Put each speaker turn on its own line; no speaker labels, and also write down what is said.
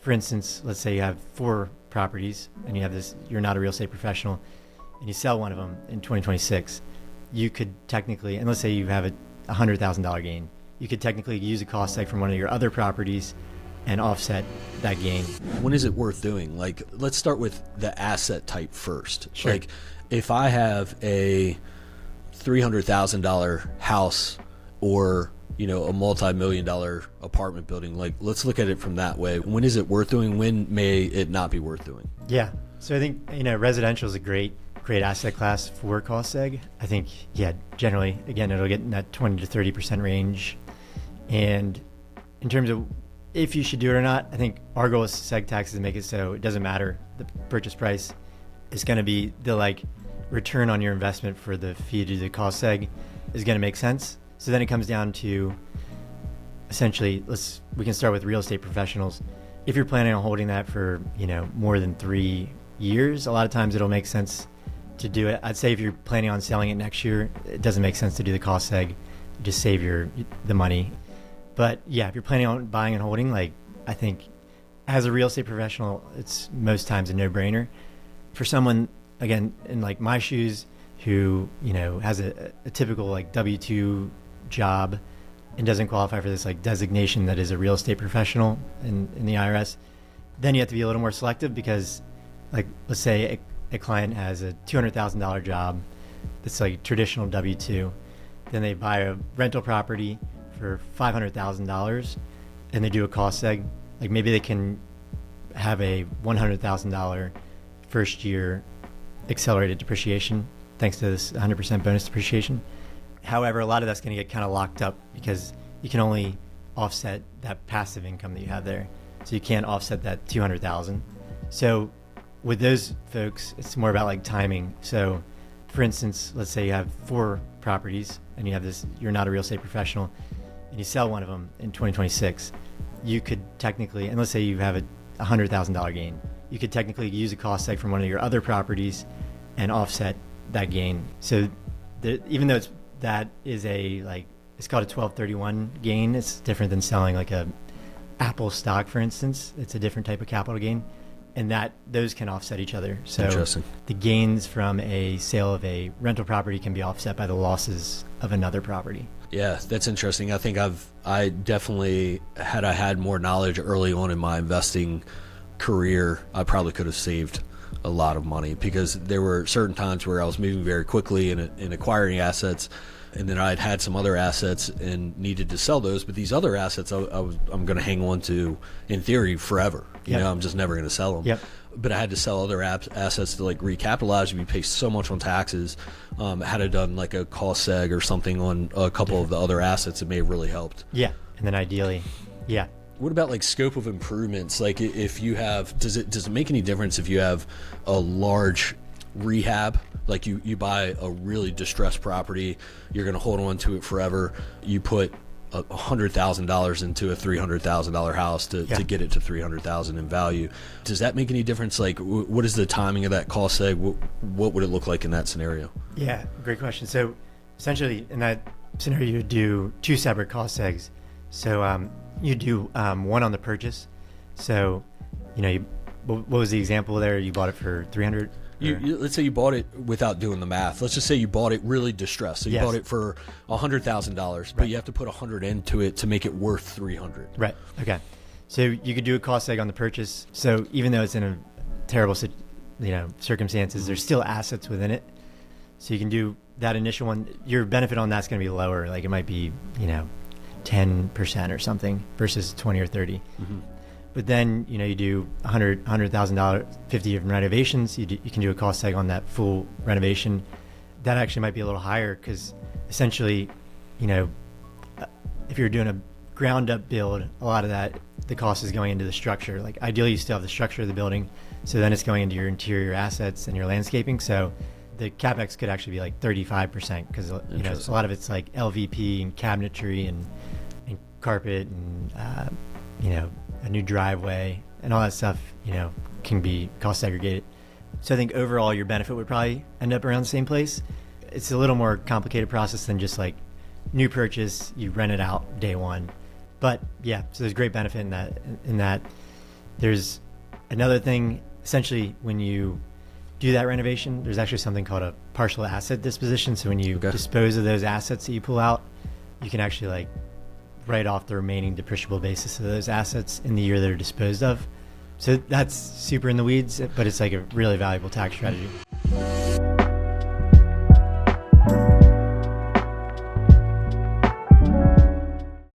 for instance, let's say you have 4 properties and you have this, you're not a real estate professional, and you sell one of them in 2026, you could technically, and let's say you have a $100,000 gain, you could technically use a cost seg from one of your other properties and offset that gain.
When is it worth doing? Like, let's start with the asset type first.
Sure.
Like, if I have a $300,000 house or, you know, a multi-million-dollar apartment building, like, let's look at it from that way. When is it worth doing? When may it not be worth doing?
Yeah. So I think, residential is a great asset class for cost seg. I think, generally, again, it'll get in that 20 to 30% range. And in terms of if you should do it or not, I think our goal is seg taxes make it so it doesn't matter. The purchase price is going to be the return on your investment for the fee to the cost seg is going to make sense. So then it comes down to essentially, we can start with real estate professionals. If you're planning on holding that for, more than 3 years, a lot of times it'll make sense to do it. I'd say if you're planning on selling it next year, it doesn't make sense to do the cost seg. Just save the money. But yeah, if you're planning on buying and holding, I think as a real estate professional, it's most times a no-brainer. For someone, again, in my shoes, who, has a typical W-2 job and doesn't qualify for this designation that is a real estate professional in the IRS, then you have to be a little more selective because let's say a client has a $200,000 job that's traditional W-2, then they buy a rental property for $500,000 and they do a cost seg. Maybe they can have a $100,000 first year accelerated depreciation thanks to this 100% bonus depreciation. However, a lot of that's going to get kind of locked up because you can only offset that passive income that you have there. So you can't offset that $200,000. So with those folks, it's more about timing. So for instance, let's say you have 4 properties and you have this, you're not a real estate professional, and you sell one of them in 2026, you could technically, and let's say you have a $100,000 gain, you could technically use a cost seg from one of your other properties and offset that gain. So even though that is it's called a 1231 gain, it's different than selling a Apple stock, for instance. It's a different type of capital gain, and those can offset each other. So
Interesting.
The gains from a sale of a rental property can be offset by the losses of another property.
Yeah, that's interesting. I think I definitely, had I had more knowledge early on in my investing career, I probably could have saved a lot of money because there were certain times where I was moving very quickly in acquiring assets, and then I'd had some other assets and needed to sell those. But these other assets I'm going to hang on to, in theory, forever. You know, I'm just never going to sell them.
Yep.
But I had to sell other assets to recapitalize. We pay so much on taxes. Had I done a cost seg or something on a couple of the other assets, it may have really helped.
Yeah, and then ideally, yeah.
What about scope of improvements? If you have, does it make any difference if you have a large rehab? You buy a really distressed property, you're going to hold on to it forever. You put $100,000 into a $300,000 house to get it to $300,000 in value. Does that make any difference? What is the timing of that cost seg? What would it look like in that scenario?
Yeah, great question. So essentially in that scenario, you would do 2 separate cost segs. So you do one on the purchase. So, what was the example there? You bought it for $300,000?
Let's say you bought it without doing the math. Let's just say you bought it really distressed. So you bought it for $100,000, but you have to put $100 into it to make it worth $300.
Right. Okay. So you could do a cost seg on the purchase. So even though it's in a terrible, circumstances, there's still assets within it. So you can do that initial one. Your benefit on that's going to be lower. It might be, 10% or something versus 20 or 30. Mm-hmm. But then, you do $100,000, 50 of renovations. You can do a cost seg on that full renovation. That actually might be a little higher because essentially, if you're doing a ground up build, a lot of that, the cost is going into the structure. Ideally, you still have the structure of the building. So then it's going into your interior assets and your landscaping. So the CapEx could actually be 35% because, a lot of it's LVP and cabinetry and carpet and, a new driveway and all that stuff, can be cost segregated. So I think overall your benefit would probably end up around the same place. It's a little more complicated process than just new purchase, you rent it out day one. But yeah, so there's great benefit in that. There's another thing, essentially, when you do that renovation, there's actually something called a partial asset disposition. So when you dispose of those assets that you pull out, you can actually like write off the remaining depreciable basis of those assets in the year they're disposed of. So that's super in the weeds, but it's like a really valuable tax strategy.